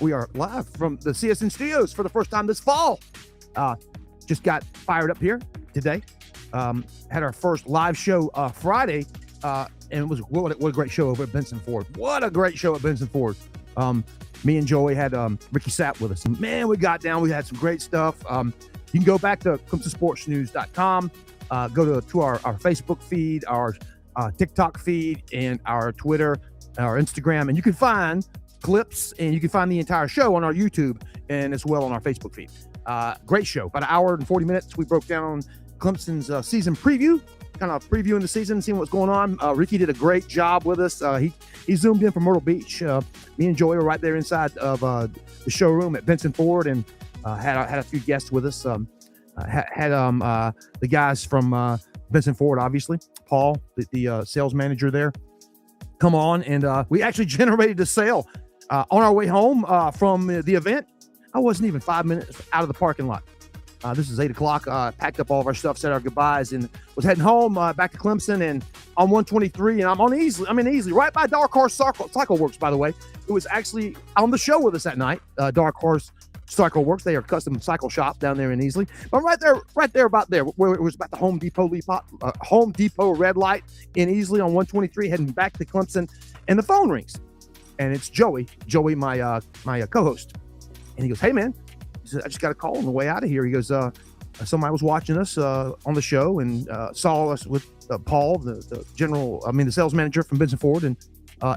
We are live from the CSN studios for the first time this fall. Just got fired up here today. Had our first live show Friday, and it was what a great show over at Benson Ford. What a great show at Benson Ford. Me and Joey had Ricky Sapp with us. And man, we got down. We had some great stuff. You can go back to ClemsonSportsNews.com, go to our Facebook feed, our TikTok feed, and our Twitter, our Instagram, and you can find clips and you can find the entire show on our YouTube and as well on our Facebook feed. Great show. About an hour and 40 minutes. We broke down Clemson's season preview, kind of previewing the season, seeing what's going on. Ricky did a great job with us. He zoomed in from Myrtle Beach. Me and Joey were right there inside of the showroom at Benson Ford and had a few guests with us. Had the guys from Benson Ford, obviously. Paul, the sales manager there, come on, and we actually generated a sale on our way home from the event. I wasn't even 5 minutes out of the parking lot. This is 8 o'clock. Packed up all of our stuff, said our goodbyes, and was heading home back to Clemson and on 123. And I'm in Easley, right by Dark Horse Cycle Works, by the way. It was actually on the show with us that night. Dark Horse Cycle Works. They are a custom cycle shop down there in Easley. But right there, about there, where it was about the Home Depot red light in Easley on 123, heading back to Clemson, and the phone rings, and it's Joey, my co-host, and he goes, "Hey man," he said, "I just got a call on the way out of here." He goes, "Somebody was watching us on the show and saw us with Paul, the sales manager from Benson Ford, and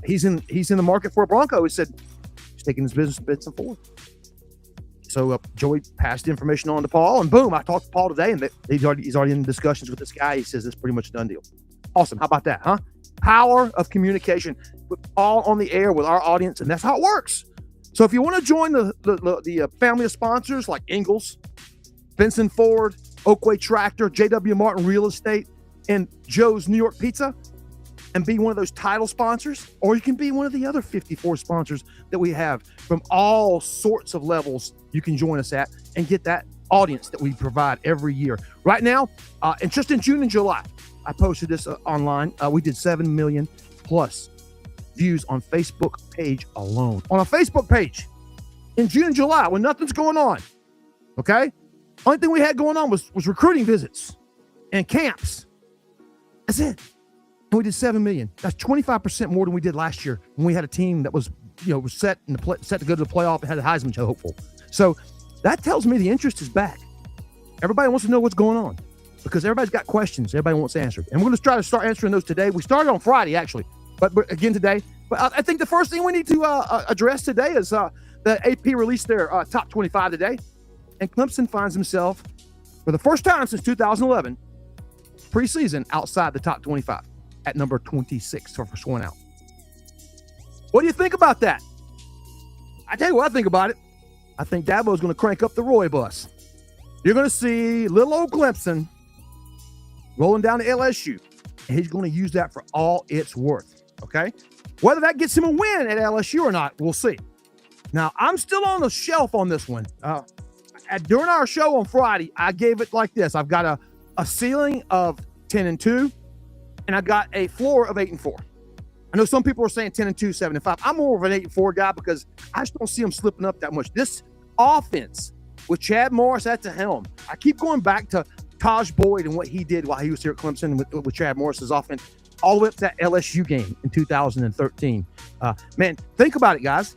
he's in the market for a Bronco." He said he's taking his business to Benson Ford. So Joey passed the information on to Paul, and boom, I talked to Paul today, and he's already in discussions with this guy. He says it's pretty much a done deal. Awesome. How about that, huh? Power of communication, all on the air with our audience, and that's how it works. So if you want to join the family of sponsors like Ingalls, Benson Ford, Oakway Tractor, J.W. Martin Real Estate, and Joe's New York Pizza, and be one of those title sponsors, or you can be one of the other 54 sponsors that we have from all sorts of levels you can join us at and get that audience that we provide every year. Right now, and just in June and July, I posted this online. We did 7 million plus views on Facebook page alone. On a Facebook page in June and July when nothing's going on. Okay? Only thing we had going on was recruiting visits and camps. That's it. And we did 7 million. That's 25% more than we did last year when we had a team that was set to go to the playoff and had a Heisman hopeful. So that tells me the interest is back. Everybody wants to know what's going on because everybody's got questions. Everybody wants answered. And we're going to try to start answering those today. We started on Friday, actually, but again today. But I think the first thing we need to address today is the AP released their top 25 today. And Clemson finds himself, for the first time since 2011, preseason outside the top 25 at number 26 for first one out. What do you think about that? I tell you what I think about it. I think Dabo's going to crank up the Roy bus. You're going to see little old Clemson rolling down to LSU, and he's going to use that for all it's worth, okay? Whether that gets him a win at LSU or not, we'll see. Now, I'm still on the shelf on this one. During our show on Friday, I gave it like this. I've got a ceiling of 10-2, and I got a floor of 8-4. I know some people are saying 10-2, 7-5. I'm more of an 8-4 guy because I just don't see them slipping up that much. This offense with Chad Morris at the helm, I keep going back to Taj Boyd and what he did while he was here at Clemson with Chad Morris's offense, all the way up to that LSU game in 2013. Man, think about it, guys.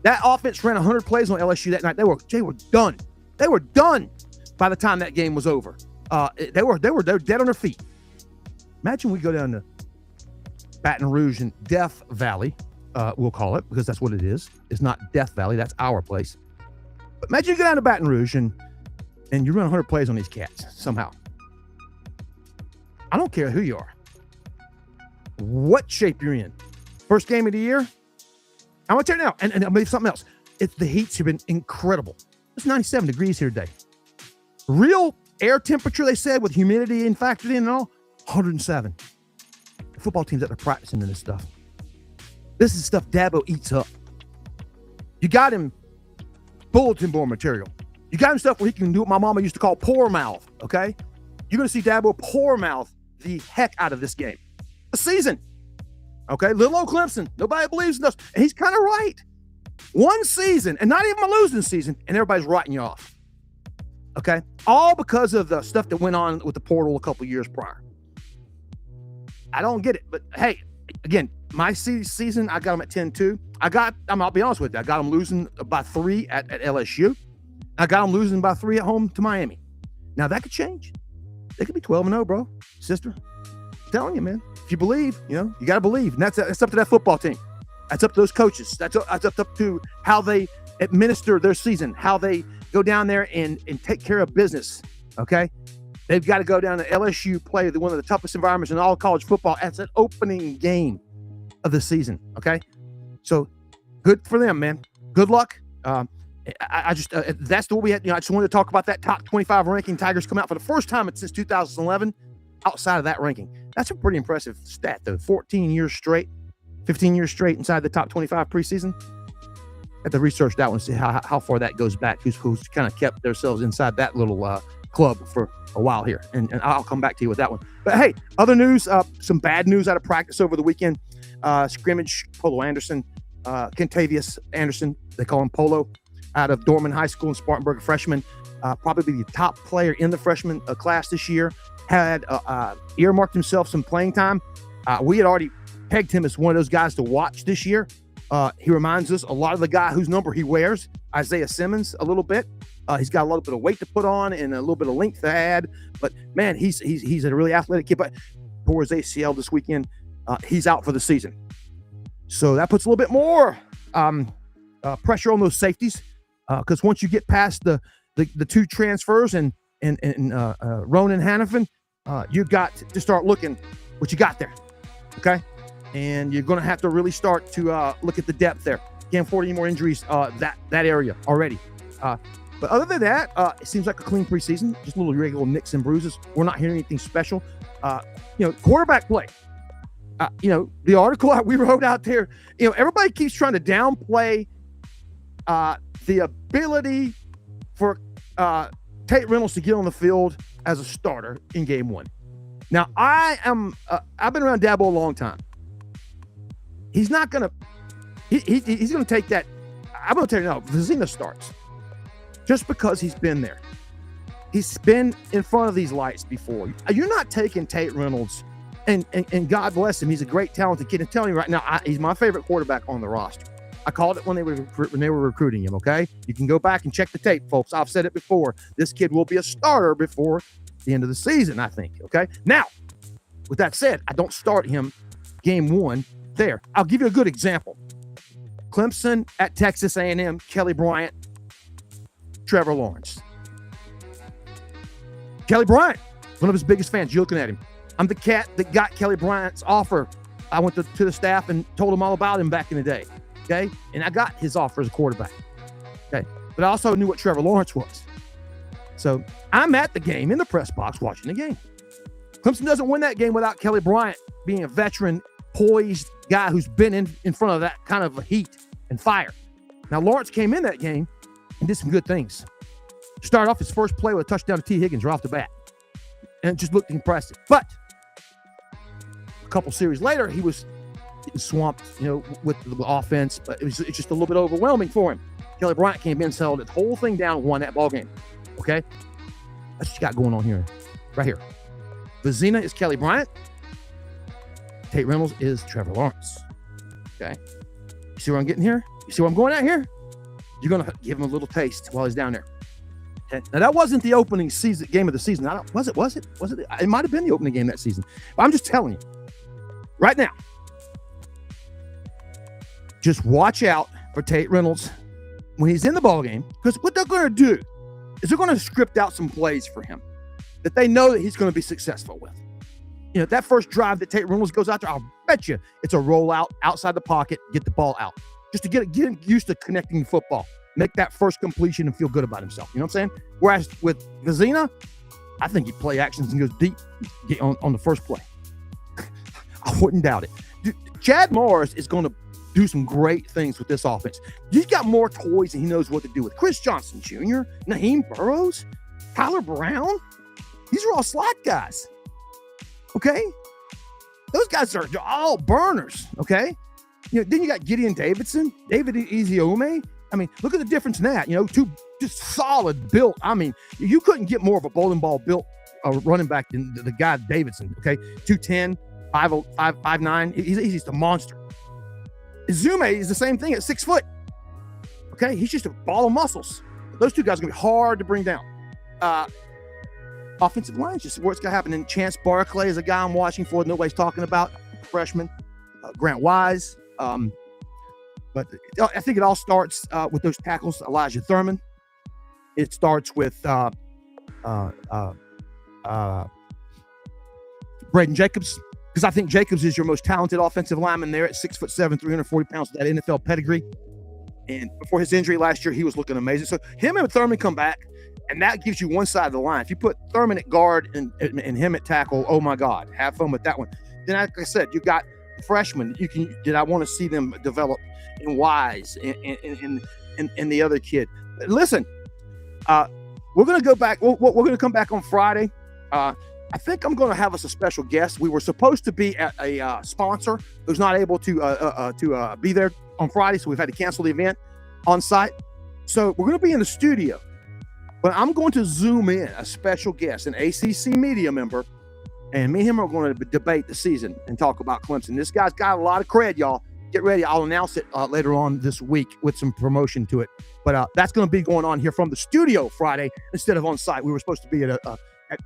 That offense ran 100 plays on LSU that night. They were done. They were done by the time that game was over. They were dead on their feet. Imagine we go down to Baton Rouge and Death Valley, we'll call it, because that's what it is. It's not Death Valley. That's our place. But imagine you go down to Baton Rouge and you run 100 plays on these cats somehow. I don't care who you are, what shape you're in. First game of the year, I'm going to tell you now, and I'll tell you something else. The heats have been incredible. It's 97 degrees here today. Real air temperature, they said, with humidity and factored in and all, 107. The football teams that are practicing in this stuff. This is stuff Dabo eats up. You got him bulletin board material. You got him stuff where he can do what my mama used to call pour mouth, okay? You're going to see Dabo pour mouth the heck out of this game. A season, okay? Little old Clemson. Nobody believes in us. And he's kind of right. One season, and not even a losing season, and everybody's writing you off. Okay? All because of the stuff that went on with the portal a couple years prior. I don't get it. But hey, again, my season, I got them at 10-2. I'll be honest with you, I got them losing by 3 at LSU. I got them losing by 3 at home to Miami. Now, that could change. They could be 12-0, bro, sister. I'm telling you, man. If you believe, you got to believe. And that's up to that football team. That's up to those coaches. That's up to how they administer their season, how they go down there and take care of business, okay? They've got to go down to LSU, play one of the toughest environments in all college football. That's an opening game of the season, okay? So good for them, man. Good luck. I just that's what we had. I just wanted to talk about that top 25 ranking. Tigers come out for the first time since 2011 outside of that ranking. That's a pretty impressive stat, though. 15 years straight inside the top 25 preseason. I have to research that one, see how far that goes back. Who's kind of kept themselves inside that little club for a while here, and I'll come back to you with that one. But hey, other news, some bad news out of practice over the weekend. Scrimmage, Polo Anderson, Kentavious Anderson, they call him Polo, out of Dorman High School in Spartanburg, a freshman, probably the top player in the freshman class this year, had earmarked himself some playing time. We had already pegged him as one of those guys to watch this year. He reminds us a lot of the guy whose number he wears, Isaiah Simmons, a little bit. He's got a little bit of weight to put on and a little bit of length to add. But, man, he's a really athletic kid. But for his ACL this weekend, he's out for the season. So that puts a little bit more pressure on those safeties, because once you get past the 2 transfers and Ronan Hannafin, you got to start looking what you got there, okay? And you're going to have to really start to look at the depth there. Can't afford any more injuries that area already. But other than that, it seems like a clean preseason, just little regular nicks and bruises. We're not hearing anything special. Quarterback play. The article we wrote out there, everybody keeps trying to downplay the ability for Tate Reynolds to get on the field as a starter in game 1. Now, I've been around Dabo a long time. He's not going to, he's going to take that. I'm going to tell you now, Vizina starts just because he's been there. He's been in front of these lights before. You're not taking Tate Reynolds, and God bless him. He's a great, talented kid. I'm telling you right now, he's my favorite quarterback on the roster. I called it when they were recruiting him, okay? You can go back and check the tape, folks. I've said it before. This kid will be a starter before the end of the season, I think, okay? Now, with that said, I don't start him game 1 there. I'll give you a good example. Clemson at Texas A&M, Kelly Bryant, Trevor Lawrence. Kelly Bryant, one of his biggest fans. You're looking at him. I'm the cat that got Kelly Bryant's offer. I went to the staff and told him all about him back in the day. Okay, and I got his offer as a quarterback. Okay, but I also knew what Trevor Lawrence was. So I'm at the game in the press box watching the game. Clemson doesn't win that game without Kelly Bryant being a veteran, poised guy who's been in front of that kind of heat and fire. Now, Lawrence came in that game and did some good things. Started off his first play with a touchdown to T. Higgins right off the bat. And it just looked impressive. But a couple series later, he was getting swamped, with the offense. But it's just a little bit overwhelming for him. Kelly Bryant came in, settled the whole thing down, and won that ball game. Okay? That's what you got going on here. Right here. Vizina is Kelly Bryant. Tate Reynolds is Trevor Lawrence. Okay? You see where I'm getting here? You see where I'm going at here? You're going to give him a little taste while he's down there. Okay? Now, that wasn't the opening game of the season. Was it? It might have been the opening game that season. But I'm just telling you. Right now. Just watch out for Tate Reynolds when he's in the ballgame, because what they're going to do is they're going to script out some plays for him that they know that he's going to be successful with. That first drive that Tate Reynolds goes out there, I'll bet you it's a rollout outside the pocket, get the ball out, just to get him used to connecting the football, make that first completion and feel good about himself. You know what I'm saying? Whereas with Vizina, I think he play actions and goes deep on the first play. I wouldn't doubt it. Dude, Chad Morris is going to do some great things with this offense. He's got more toys than he knows what to do with. Chris Johnson Jr., Naheem Burrows, Tyler Brown. These are all slot guys. Okay? Those guys are all burners. Okay? Then you got Gideon Davidson, David Eziome. I mean, look at the difference in that. Two just solid built. I mean, you couldn't get more of a bowling ball built running back than the guy Davidson. Okay, 210, 5'9". He's just a monster. Eziome is the same thing at 6 foot. Okay, he's just a ball of muscles. Those two guys are gonna be hard to bring down. Offensive line is just where it's gonna happen. And Chance Barkley is a guy I'm watching for. Nobody's talking about. Freshman. Grant Wise. But I think it all starts with those tackles. Elijah Thurman. It starts with Braden Jacobs, because I think Jacobs is your most talented offensive lineman there at 6'7", 340 pounds with that NFL pedigree. And before his injury last year, he was looking amazing. So him and Thurman come back, and that gives you one side of the line. If you put Thurman at guard and him at tackle, oh my God, have fun with that one. Then, like I said, you've got freshmen. I want to see them develop in Wise and the other kid. Listen, we're going to go back. We're going to come back on Friday. I think I'm going to have us a special guest. We were supposed to be at a sponsor who's not able to be there on Friday, so we've had to cancel the event on site. So we're going to be in the studio, but I'm going to Zoom in a special guest, an ACC media member, and me and him are going to debate the season and talk about Clemson. This guy's got a lot of cred, y'all. Get ready. I'll announce it later on this week with some promotion to it. But that's going to be going on here from the studio Friday instead of on site. We were supposed to be at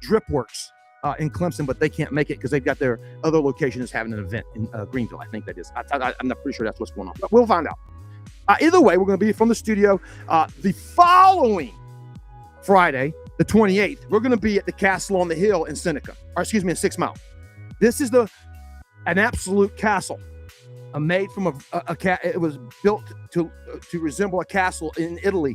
Dripworks in Clemson, but they can't make it because they've got their other location is having an event in Greenville. I think that is. I'm not pretty sure that's what's going on, but we'll find out. Either way, we're going to be from the studio. The following Friday, the 28th, we're going to be at the Castle on the Hill in Seneca, or excuse me, in 6 Mile. This is an absolute castle. Made from it was built to resemble a castle in Italy,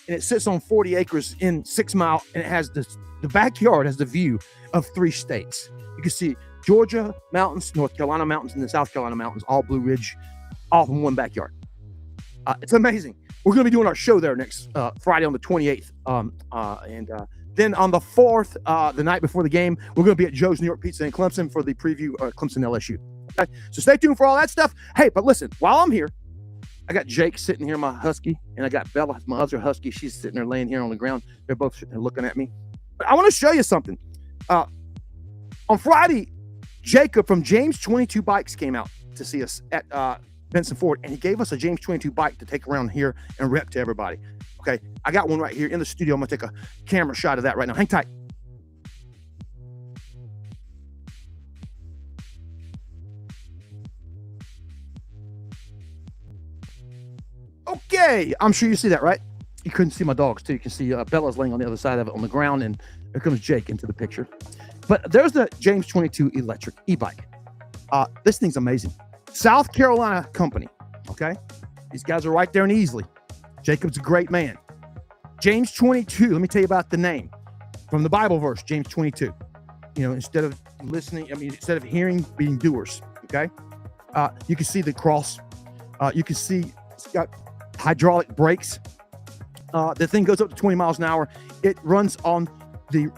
and it sits on 40 acres in 6 Mile, and it has the backyard has the view of 3 states. You can see Georgia mountains, North Carolina mountains, and the South Carolina mountains, all Blue Ridge, all in one backyard. It's amazing. We're going to be doing our show there next Friday on the 28th, and then on the 4th, the night before the game, we're going to be at Joe's New York Pizza in Clemson for the preview of Clemson LSU. Okay? So stay tuned for all that stuff. Hey, but listen, while I'm here, I got Jake sitting here, my husky, and I got Bella, my other husky. She's sitting there laying here on the ground. They're both sitting there looking at me. But I want to show you something. On Friday, Jacob from James 22 Bikes came out to see us at Benson Ford, and he gave us a James 22 bike to take around here and rep to everybody. Okay, I got one right here in the studio. I'm going to take a camera shot of that right now. Hang tight. Okay, I'm sure you see that, right? You couldn't see my dogs, too. You can see Bella's laying on the other side of it on the ground, and here comes Jake into the picture. But there's the James 22 electric e-bike. This thing's amazing. South Carolina company, okay? These guys are right there in Easley. Jacob's a great man. James 22, let me tell you about the name. From the Bible verse, James 22. Instead of instead of hearing, being doers, okay? You can see the cross. You can see it's got hydraulic brakes. The thing goes up to 20 miles an hour. It runs on your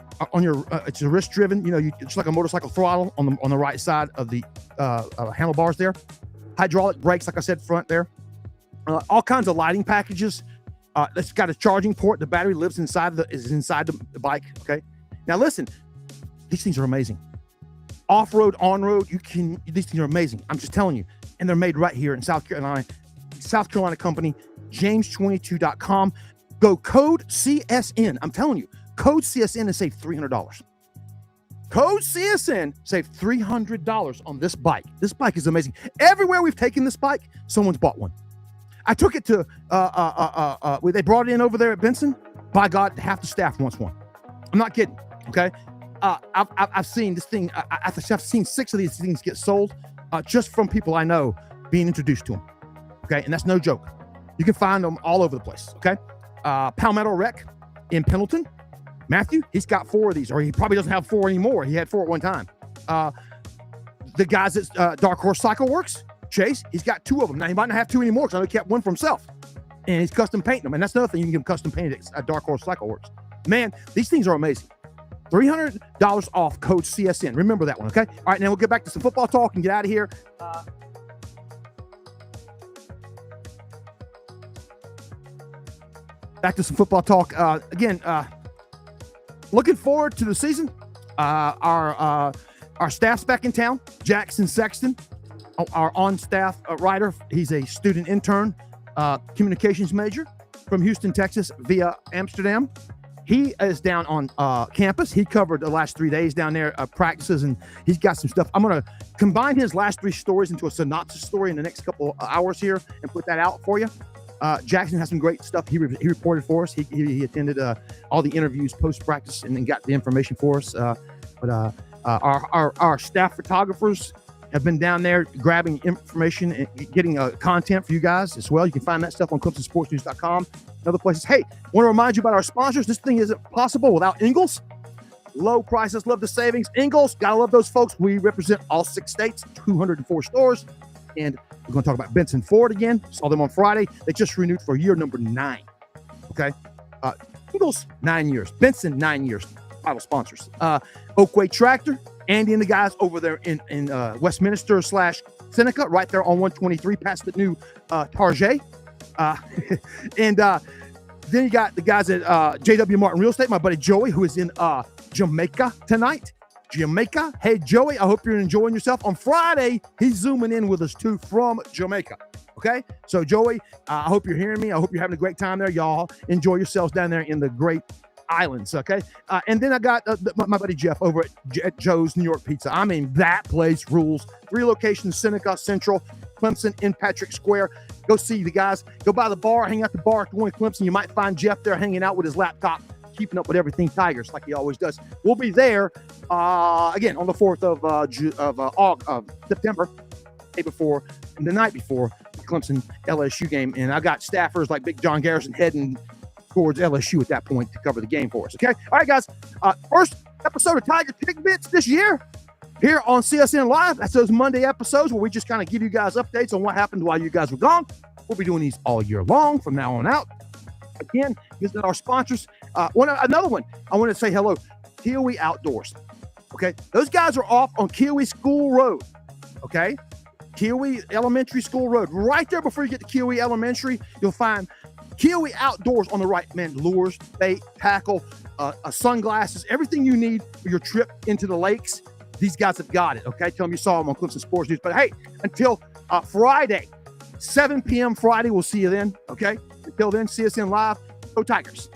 it's a wrist driven. It's like a motorcycle throttle on the right side of the handlebars there. Hydraulic brakes, like I said, front there. All kinds of lighting packages. It's got a charging port. The battery lives inside the bike. Okay. Now listen, these things are amazing. Off-road, on-road, these things are amazing. I'm just telling you. And they're made right here in South Carolina. South Carolina company, james22.com. Go code CSN. I'm telling you, code CSN and save $300. Code CSN, save $300 on this bike. This bike is amazing. Everywhere we've taken this bike, someone's bought one. I took it to, they brought it in over there at Benson. By God, half the staff wants one. I'm not kidding, okay? I've seen this thing. I've seen 6 of these things get sold just from people I know being introduced to them. Okay, and that's no joke. You can find them all over the place. Okay, Palmetto Rec in Pendleton. Matthew, he's got 4 of these, or he probably doesn't have 4 anymore. He had 4 at one time. The guys at Dark Horse Cycle Works, Chase, he's got 2 of them. Now he might not have 2 anymore because I know he kept one for himself, and he's custom painting them. And that's another thing, you can get them custom painted at Dark Horse Cycle Works. Man, these things are amazing. $300 off, code CSN. Remember that one, okay? All right, now we'll get back to some football talk and get out of here. back to some football talk. Again, looking forward to the season. Our staff's back in town. Jackson Sexton, our on-staff writer. He's a student intern, communications major from Houston, Texas, via Amsterdam. He is down on campus. He covered the last 3 days down there, practices, and he's got some stuff. I'm going to combine his last 3 stories into a synopsis story in the next couple hours here and put that out for you. Jackson has some great stuff. He reported for us. He attended all the interviews post-practice and then got the information for us. But our staff photographers have been down there grabbing information and getting content for you guys as well. You can find that stuff on ClemsonSportsNews.com and other places. Hey, want to remind you about our sponsors. This thing isn't possible without Ingles. Low prices, love the savings. Ingles, gotta love those folks. We represent all 6 states, 204 stores. And we're going to talk about Benson Ford again. Saw them on Friday. They just renewed for year number 9. Okay. Ingles, 9 years. Benson, 9 years. Title sponsors. Oakway Tractor. Andy and the guys over there in Westminster / Seneca, right there on 123 past the new Target. And then you got the guys at JW Martin Real Estate, my buddy Joey, who is in Jamaica tonight. Jamaica. Hey, Joey, I hope you're enjoying yourself. On Friday, he's zooming in with us too from Jamaica. Okay? So, Joey, I hope you're hearing me. I hope you're having a great time there. Y'all enjoy yourselves down there in the great islands, okay? And then I got my buddy Jeff over at Joe's New York Pizza. I mean, that place rules. 3 locations, Seneca, Central, Clemson, in Patrick Square. Go see the guys. Go by the bar, hang out the bar at the one in Clemson. You might find Jeff there hanging out with his laptop, keeping up with everything Tigers like he always does. We'll be there again on the 4th of September, the night before the Clemson LSU game. And I got staffers like Big John Garrison heading towards LSU at that point to cover the game for us. Okay. All right, guys. First episode of Tiger Tidbits this year here on CSN Live. That's those Monday episodes where we just kind of give you guys updates on what happened while you guys were gone. We'll be doing these all year long from now on out. Again, visit our sponsors. Another one, I want to say hello. Kiwi Outdoors. Okay. Those guys are off on Kiwi School Road. Okay. Kiwi Elementary School Road. Right there before you get to Kiwi Elementary, you'll find Kiwi Outdoors on the right, man. Lures, bait, tackle, sunglasses, everything you need for your trip into the lakes. These guys have got it, okay? Tell them you saw them on Clemson Sports News. But hey, until Friday, 7 p.m. Friday, we'll see you then, okay? Until then, CSN Live. Go Tigers.